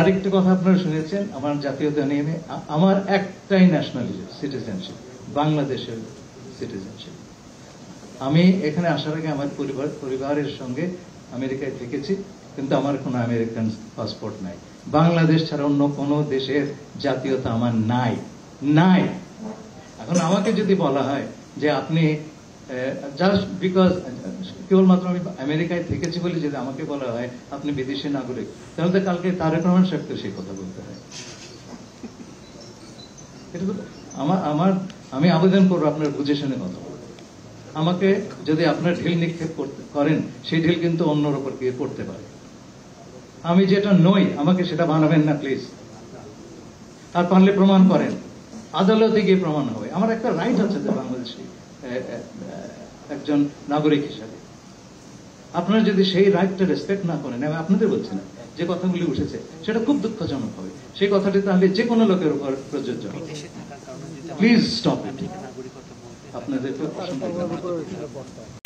আরেকটা কথা আপনারা শুনেছেন আমার জাতীয়তা নিয়ে, আমার একটাই ন্যাশনালিজম, সিটিজেনশিপ, বাংলাদেশের সিটিজেনশিপ। আমি এখানে আসার আগে আমার পরিবারের সঙ্গে আমেরিকায় থেকেছি, কিন্তু আমার কোনো আমেরিকান পাসপোর্ট নাই। বাংলাদেশ ছাড়া অন্য কোনো দেশের জাতীয়তা আমার নাই। এখন আমাকে যদি বলা হয় যে আপনি জাস্ট বিকজ কেবলমাত্র আমি আমেরিকায় থেকেছি বলে যদি আমাকে বলা হয় আপনি বিদেশি নাগরিক, তাহলে তো কালকে তারেক রহমান সাহেবকে সেই কথা বলতে হয়। এটা তো আমি আবেদন করবো আপনার বুঝে শুনে কথা বলতে। আমাকে যদি আপনার ঢিল নিক্ষেপ করেন, সেই ঢিল কিন্তু অন্যর উপর গিয়ে পড়তে পারে। আমি যেটা নই আমাকে সেটা বানাবেন না প্লিজ। আর পারলে প্রমাণ করেন, আদালতে গিয়ে প্রমাণ হবে। আমার একটা রাইট আছে তো বাংলাদেশি একজন নাগরিক হিসাবে। আপনারা যদি সেই রাইটটা রেসপেক্ট না করেন, আমি আপনাদের বলছি না, যে কথাগুলি উঠেছে সেটা খুব দুঃখজনক হবে। সেই কথাটি তাহলে যে কোনো লোকের উপর প্রযোজ্য হবে। Please stop it. আপনাদেরকে অসংখ্য ধন্যবাদ।